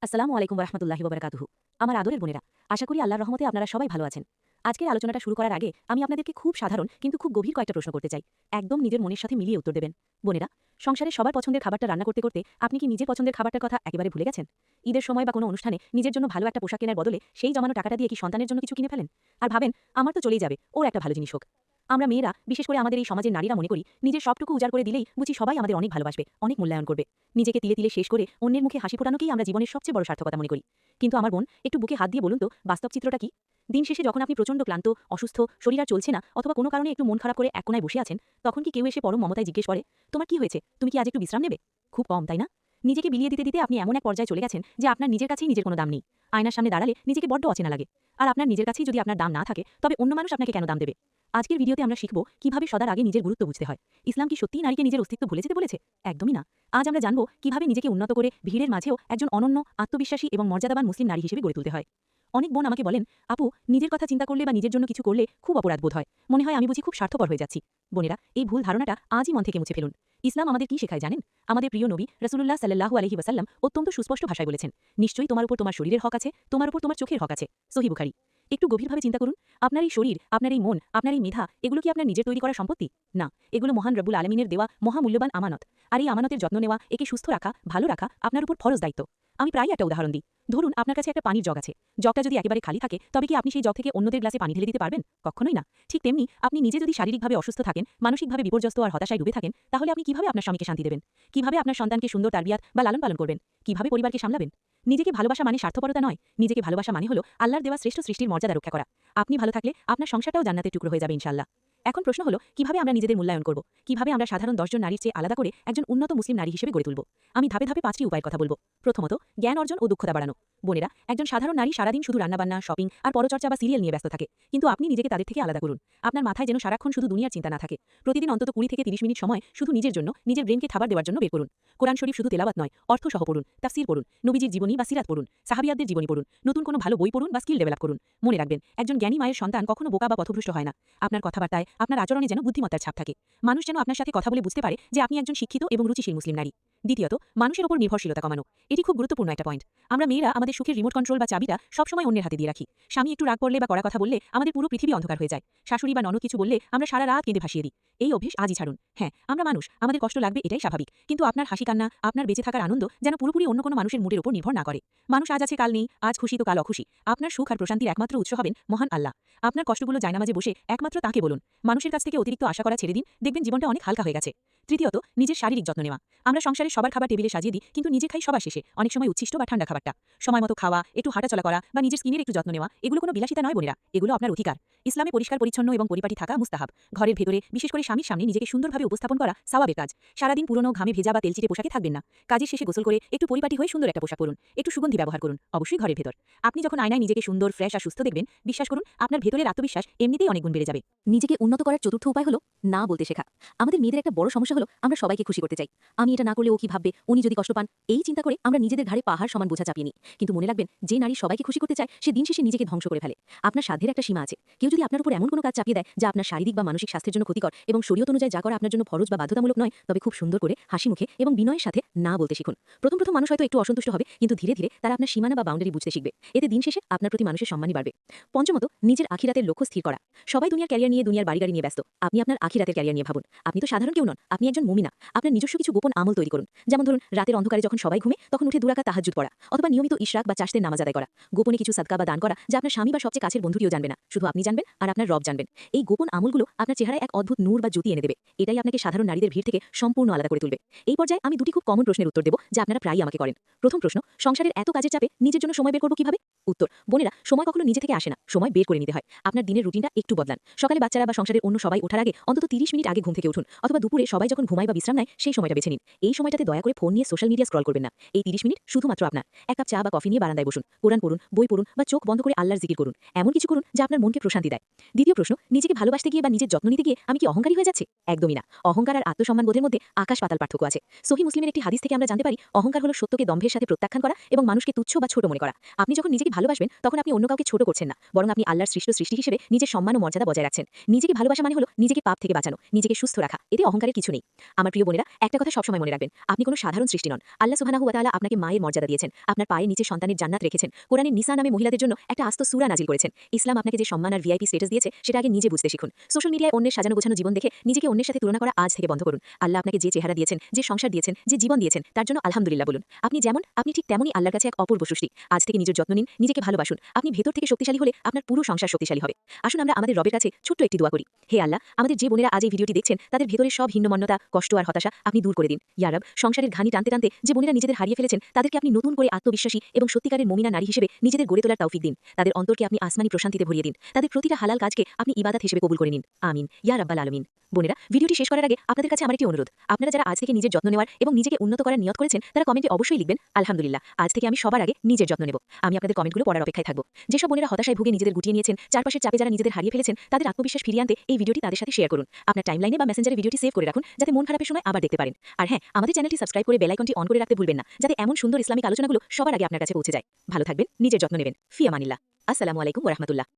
আসসালামু আলাইকুম রাহমাতুল্লাহি ওয়া বারাকাতুহু। আমার আদরের বোনেরা, আশা করি আল্লাহর রহমতে আপনারা সবাই ভালো আছেন। আজকের আলোচনাটা শুরু করার আগে আমি আপনাদেরকে খুব সাধারণ কিন্তু খুব গভীর কয়েকটা প্রশ্ন করতে চাই। একদম নিজের মনের সাথে মিলিয়ে উত্তর দেবেন। বোনেরা, সংসারে সবার পছন্দের খাবারটা রান্না করতে করতে আপনি কি নিজের পছন্দের খাবারটার কথা একেবারে ভুলে গেছেন? ঈদের সময় বা কোনো অনুষ্ঠানে নিজের জন্য ভালো একটা পোশাক কেনার বদলে সেই জমানো টাকাটা দিয়ে কি সন্তানের জন্য কিছু কিনে ফেলেন? আর ভাবেন, আমার তো চলেই যাবে, ওর একটা ভালো জিনিস হোক। আমরা মেয়েরা, বিশেষ করে আমাদের এই সমাজের নারীরা মনে করি নিজের সবটুকু উজাড় করে দিলেই বুঝি সবাই আমাদের অনেক ভালোবাসবে, অনেক মূল্যায়ন করবে। নিজেকে তিলে তিলে শেষ করে অন্যের মুখে হাসি ফোটানোকেই আমরা জীবনের সবচেয়ে বড় সার্থকতা মনে করি। কিন্তু আমার বোন, একটু বুকে হাত দিয়ে বলুন তো বাস্তব চিত্রটা কি? দিন শেষে যখন আপনি প্রচণ্ড ক্লান্ত, অসুস্থ, শরীর আর চলছে না অথবা কোনো কারণে একটু মন খারাপ করে এক কোনায় বসে আছেন, তখন কি কেউ এসে পরম মমতায় জিজ্ঞেস করে, তোমার কি হয়েছে, তুমি কি আজ একটু বিশ্রাম নেবে? খুব কম, তাই না? নিজেকে বিলিয়ে দিতে দিতে আপনি এমন এক পর্যায়ে চলে গেছেন যে আপনার নিজের কাছেই নিজের কোনো দাম নেই। আয়নার সামনে দাঁড়ালে নিজেকে বড্ড অচেনা লাগে। আর আপনার নিজের কাছেই যদি আপনার দাম না থাকে, তবে অন্য মানুষ আপনাকে কেন দাম দেবে? আজকের ভিডিওতে আমরা শিখব কিভাবে সদার আগে নিজের গুরুত্ব বুঝতে হয়। ইসলাম কি সত্যিই নারীকে নিজের অস্তিত্ব ভুলে যেতে বলেছে? একদমই না। আজ আমরা জানব কিভাবে নিজেকে উন্নত করে ভিড়ের মাঝেও একজন অনন্য, আত্মবিশ্বাসী এবং মর্যাদাবান মুসলিম নারী হিসেবে গড়ে তুলতে হয়। অনেক বোন আমাকে বলেন, আপু, নিজের কথা চিন্তা করলে বা নিজের জন্য কিছু করলে খুব অপরাধ বোধ হয়, মনে হয় আমি বুঝি খুব স্বার্থপর হয়ে যাচ্ছি। বোনেরা, এই ভুল ধারণাটা আজই মন থেকে মুছে ফেলুন। ইসলাম আমাদের কি শেখায় জানেন? আমাদের প্রিয় নবী রাসূলুল্লাহ সাল্লাল্লাহু আলাইহি ওয়াসাল্লাম অত্যন্ত সুস্পষ্ট ভাষায় বলেছেন, নিশ্চয়ই তোমার উপর তোমার শরীরের হক আছে, তোমার উপর তোমার চোখের হক আছে। সহিহ বুখারী। একটু গভীরভাবে চিন্তা করুন, আপনার এই শরীর, আপনার এই মন, আপনার এই মেধা, এগুলো কি আপনার নিজের তৈরি করা সম্পত্তি? না, এগুলো মহান রব্বুল আলামিনের দেওয়া মহামূল্যবান আমানত। আর এই আমানতের যত্ন নেওয়া, একে সুস্থ রাখা, ভালো রাখা আপনার উপর ফরজ দায়িত্ব। আমি প্রায়ই একটা উদাহরণ দিই। ধরুন আপনার কাছে একটা পানির জগ আছে। জগটা যদি একেবারে খালি থাকে, তবে কি আপনি সেই জগ থেকে অন্যদের গ্লাসে পানি ঢেলে দিতে পারবেন? কখনোই না। ঠিক তেমনি আপনি নিজে যদি শারীরিকভাবে অসুস্থ থাকেন, মানসিকভাবে বিপর্যস্ত আর হতাশায় ডুবে থাকেন, তাহলে আপনি কিভাবে আপনার স্বামীকে শান্তি দেবেন? কিভাবে আপনার সন্তানকে সুন্দর তারবিয়াত বা লালন পালন করবেন? কিভাবে পরিবারকে সামলাবেন? নিজেকে ভালোবাসা মানে স্বার্থপরতা নয়। নিজেকে ভালোবাসা মানে হলো আল্লাহর দেওয়া শ্রেষ্ঠ সৃষ্টির মর্যাদা রক্ষা করা। আপনি ভালো থাকলে আপনার সংসারটাও জান্নাতের টুকরো হয়ে যাবে ইনশাআল্লাহ। এখন প্রশ্ন হলো, কিভাবে আমরা নিজেদের মূল্যায়ন করব? কিভাবে আমরা সাধারণ 10 জন নারীর চেয়ে আলাদা করে একজন উন্নত মুসলিম নারী হিসেবে গড়ে তুলব? আমি ধাপে ধাপে 5টি উপায়ের কথা বলব। প্রথমত, জ্ঞান অর্জন ও দক্ষতা বাড়ানো। বোনেরা, একজন সাধারণ নারী সারাদিন শুধু রান্নাবান্না, শপিং আর পরচর্চা বা সিরিয়াল নিয়ে ব্যস্ত থাকে। কিন্তু আপনি নিজেকে তাদের থেকে আলাদা করুন। আপনার মাথায় যেন সারাক্ষণ শুধু দুনিয়ার চিন্তা না থাকে। প্রতিদিন অন্তত 20 থেকে 30 মিনিট সময় শুধু নিজের জন্য, নিজের ব্রেনকে খাবার দেওয়ার জন্য বের করুন। কোরআন শরীফ শুধু তেলাওয়াত নয়, অর্থ সহ পড়ুন, তাফসীর পড়ুন, নবীজির জীবনী বা সিরাত পড়ুন, সাহাবিয়াদের জীবনী পড়ুন, নতুন কোনো ভালো বই পড়ুন বা স্কিল ডেভেলপ করুন। মনে রাখবেন, একজন জ্ঞানী মায়ের সন্তান কখনো বোকা বা পথভ্রষ্ট হয় না। আপনার কথাবার্তায়, আপনার আচরণে যেন বুদ্ধিমত্তার ছাপ থাকে। মানুষ যেন আপনার সাথে কথা বলে বুঝতে পারে যে আপনি একজন শিক্ষিত এবং রুচিশীল মুসলিম নারী। দ্বিতীয়ত, মানুষের উপর নির্ভরশীলতা কমানো। এটি খুব গুরুত্বপূর্ণ একটা পয়েন্ট। আমরা মেয়েরা আমাদের সুখের রিমোট কন্ট্রোল বা চাবিটা সবসময় অন্যের হাতে দিয়ে রাখি। স্বামী একটু রাগ করলে বা কড়া কথা বললে আমাদের পুরো পৃথিবী অন্ধকার হয়ে যায়। শাশুড়ি বা ননদ কিছু বললে আমরা সারা রাত কেঁদে ভাসিয়ে দিই। এই অভ্যেস আজই ছাড়ুন। হ্যাঁ, আমরা মানুষ, আমাদের কষ্ট লাগবে, এটাই স্বাভাবিক। কিন্তু আপনার হাসি কান্না, আপনার বেঁচে থাকার আনন্দ যেন পুরোপুরি অন্য কোনো মানুষের মুডের উপর নির্ভর না করে। মানুষ আজ আছে কাল নেই, আজ খুশি তো কাল অখুশি। আপনার সুখ আর প্রশান্তির একমাত্র উৎস হবেন মহান আল্লাহ। আপনার কষ্টগুলো জায়নামাজে বসে একমাত্র তাঁকে বলুন। মানুষের কাছ থেকে অতিরিক্ত আশা করা ছেড়ে দিন, দেখবেন জীবনটা অনেক হালকা হয়ে গেছে। তৃতীয়ত, নিজের শারীরিক যত্ন নেওয়া। আমরা সংসারের সবার খাবার টেবিলে সাজিয়ে দিই, কিন্তু নিজে খাই সবার শেষে, অনেক সময় উচ্ছিষ্ট বা ঠান্ডা খাবারটা। সময় মতো খাওয়া, একটু হাঁটাচলা করা বা নিজের স্কিনের একটু যত্ন নেওয়া, এগুলো কোনো বিলাসিতা নয় বোনেরা, এগুলো আপনার অধিকার। ইসলামে পরিষ্কার পরিচ্ছন্ন এবং পরিপাটি থাকা মুস্তাহাব। ঘরের ভেতরে, বিশেষ করে স্বামীর সামনে নিজেকে সুন্দরভাবে উপস্থাপন করা সওয়াবের কাজ। সারাদিন পুরনো ঘামে ভেজা বা তেলচিটে পোশাকে থাকবেন না। কাজের শেষে গোসল করে একটু পরিপাটি হয়ে সুন্দর একটা পোশাক পরুন, একটু সুগন্ধি ব্যবহার করুন, অবশ্যই ঘরের ভেতর। আপনি যখন আয়নায় নিজেকে সুন্দর, ফ্রেশ আর সুস্থ দেখবেন, বিশ্বাস করুন আপনার ভেতরের আত্মবিশ্বাস এমনিতেই অনেক গুণ বেড়ে যাবে। নিজেকে উন্নত করার চতুর্থ উপায় হলো না বলতে শেখা। আমাদের মেয়েদের একটা বড় সমস্যা হলো আমরা সবাইকে খুশি করতে চাই। আমি এটা না করলে ও কি ভাববে, উনি যদি কষ্ট পান, এই চিন্তা করে আমরা নিজেদের ঘাড়ে পাহাড় সমান বোঝা চাপিয়ে নিই। কিন্তু মনে রাখবেন, যে নারী সবাইকে খুশি করতে চায় সে দিন শেষে নিজেকে ধ্বংস করে ফেলে। আপনার সাধ্যের একটা সীমা আছে। কেউ যদি আপনার উপর এমন কোনো কাজ চাপিয়ে দেয় যা আপনার শারীরিক বা মানসিক স্বাস্থ্যের জন্য ক্ষতিকর এবং শরীয়ত অনুযায়ী যা করা আপনার জন্য ফরজ বা বাধ্যতামূলক নয়, তবে খুব সুন্দর করে হাসি মুখে এবং বিনয়ের সাথে না বলতে শিখুন। প্রথম প্রথম মানুষ হয়তো একটু অসন্তুষ্ট হবে, কিন্তু ধীরে ধীরে তারা আপনার সীমানা বা বাউন্ডারি বুঝতে শিখবে। এতে দিন শেষে আপনার প্রতি মানুষের সম্মানই বাড়বে। পঞ্চমত, নিজের আখিরাতের লক্ষ্য স্থির করা। সবাই দুনিয়ার ক্যারিয়ার নিয়ে, দুনিয়ার বাড়ি গাড়ি নিয়ে ব্যস্ত। আপনি আপনার আখিরাতের ক্যারিয়ার নিয়ে ভাবুন। আপনি তো সাধারণ কেউ নন, আপনি একজন মুমিনা। আপনার নিজস্ব কিছু গোপন আমল তৈরি করুন। যেমন ধরুন, রাতের অন্ধকারে যখন সবাই ঘুমে তখন উঠে 2 রাকাত তাহাজ্জুদ পড়া, অথবা নিয়মিত ইশরাক বা চাশতের নামাজ আদায় করা। গোপনে কিছু সাদকা বা দান করা, যা আপনার স্বামী বা সবচেয়ে কাছের বন্ধুটিও জানবে না, শুধু আপনি জানবেন আর আপনার রব জানবেন। এই গোপন আমলগুলো আপনার চেহারায় এক অদ্ভুত নূর বা জ্যোতি এনে দেবে। এটাই আপনাকে সাধারণ নারীদের ভিড় থেকে সম্পূর্ণ আলাদা করে তুলবে। এই পর্যায়ে আমি 2টি খুব কমন প্রশ্নের উত্তর দেব, যা আপনারা প্রায়ই আমাকে করেন। প্রথম প্রশ্ন, সংসারের এত কাজের চাপে নিজের জন্য সময় বের করব কিভাবে? উত্তর, বোনেরা, সময় কখনো নিজে থেকে আসে না, সময় বের করে নিতে হয়। আপনার দিনের রুটিনটা একটু বদলান। সকালে বাচ্চারা বা সংসারের অন্য সবাই ওঠার আগে অন্তত 30 মিনিট আগে ঘুম থেকে উঠুন, অথবা দুপুরে সবাই যখন ঘুমায় বা বিশ্রাম নেয় সেই সময়টা বেছে নিন। এই সময়টাতে দয়া করে ফোন নিয়ে সোশ্যাল মিডিয়া স্ক্রল করবেন না। এই 30 মিনিট শুধুমাত্র আপনার। 1 কাপ চা বা কফি নিয়ে বারান্দায় বসুন, কোরআন পড়ুন, বই পড়ুন বা চোখ বন্ধ করে আল্লাহর জিকির করুন। এমন কিছু করুন যা আপনার মনকে প্রশান্তি দেয়। দ্বিতীয় প্রশ্ন, নিজেকে ভালোবাসতে গিয়ে বা নিজের যত্ন নিতে গিয়ে আমি কি অহংকারী হয়ে যাচ্ছি? একদমই না। অহংকার আর আত্মসম্মান বোধের মধ্যে আকাশ পাতাল পার্থক্য আছে। সহিহ মুসলিমের একটি হাদিস থেকে আমরা জানতে পারি, অহংকার হলো সত্যকে দম্ভের সাথে প্রত্যাখ্যান করা এবং মানুষকে তুচ্ছ বা ছোট মনে করা। আপনি যখন নিজেকে ভালোবাসবেন তখন আপনি অন্য কাউকে ছোট করছেন না, বরং আপনি আল্লাহর সৃষ্টি হিসেবে নিজের সম্মান ও মর্যাদা বজায় রাখছেন। নিজেকে ভালোবাসা মানে হলো নিজেকে পাপ থেকে বাঁচানো, নিজেকে সুস্থ রাখা, এতে অহংকারের কিছু নেই। আমার প্রিয় বোনেরা, একটা কথা সবসময় মনে রাখবেন, আপনি কোনো সাধারণ সৃষ্টি নন। আল্লাহ সুবহানাহু ওয়া তাআলা আপনাকে মায়ের মর্যাদা দিয়েছেন, আপনার পায়ের নিচে সন্তানের জান্নাত রেখেছেন, কোরআনে নিসা নামে মহিলাদের জন্য একটা আস্ত সূরা নাজিল করেছেন। ইসলাম আপনাকে যে সম্মান আর ভিআইপি স্ট্যাটাস দিয়েছে সেটা আগে নিজে বুঝতে শিখুন। সোশ্যাল মিডিয়ায় অন্যের সাজানো গোছানো জীবন দেখে নিজেকে অন্যের সাথে তুলনা করা আজ থেকে বন্ধ করুন। আল্লাহ আপনাকে যে চেহারা দিয়েছেন, যে সংসার দিয়েছেন, যে জীবন দিয়েছেন, তার জন্য আলহামদুলিল্লাহ বলুন। আপনি যেমন, আপনি ঠিক তেমনই আল্লাহর কাছে এক অপূর্ব সৃষ্টি। আজ থেকে নিজের যত্ন নিন, নিজেকে ভালোবাসুন। আপনি ভেতর থেকে শক্তিশালী হলে আপনার পুরো সংসার শক্তিশালী হবে। আসুন আমরা আমাদের রবের কাছে ছোট্ট একটি দোয়া করি। হে আল্লাহ, আমাদের যে বোনেরা আজ এই ভিডিওটি দেখছেন তাদের ভেতরে সব হীনমন্যতা, কষ্ট আর হতাশা আপনি দূর করে দিন। ইয়া রব, সংসারের ঘানি টানতে টানতে যে বোনেরা নিজেদের হারিয়ে ফেলেছেন তাদেরকে আপনি নতুন করে আত্মবিশ্বাসী এবং সত্যিকারের মুমিনা নারী হিসেবে নিজেদের গড়ে তোলার তৌফিক দিন। তাদের অন্তরকে আপনি আসমানি প্রশান্তিতে ভরিয়ে দিন। তাদের প্রতিটা হালাল কাজকে আপনি ইবাদত হিসেবে কবুল করে নিন। আমিন ইয়া রাব্বাল আলামিন। বোনেরা, ভিডিওটি শেষ করার আগে আপনাদের কাছে আমার একটি অনুরোধ। আপনারা যারা আজ থেকে নিজের যত্ন নেওয়ার এবং নিজেকে উন্নত করার নিয়ত করেছেন তারা কমেন্টে অবশ্যই লিখবেন আলহামদুলিল্লাহ, আজ থেকে আমি সবার আগে নিজের যত্ন নেব। আমি আপনাদের কমেন্টগুলো পড়ার অপেক্ষায় থাকব। যেসব বোনেরা হতাশায় ভুগে নিজেদের গুটিয়ে নিয়েছেন, চারপাশের চাপে যারা নিজেদের হারিয়ে ফেলেছেন, তাদের আত্মবিশ্বাস ফিরিয়ে আনতে এই ভিডিওটি তাদের সাথে শেয়ার করুন। আপনার টাইমলাইনে বা মেসেঞ্জারে ভিডিওটি সেভ করে রাখুন যাতে মন খারাপের সময় আবার দেখতে পারেন। আর হ্যাঁ, আমাদের চ্যানেলটি সাবস্ক্রাইব করে বেল আইকনটি অন করে রাখতে ভুলবেন না, যাতে এমন সুন্দর ইসলামিক আলোচনাগুলো সবার আগে আপনার কাছে পৌঁছে যায়। ভালো থাকবেন, নিজের যত্ন নেবেন। ফি আমানিল্লাহ। আসসালামু আলাইকুম ওয়া রাহমাতুল্লাহ।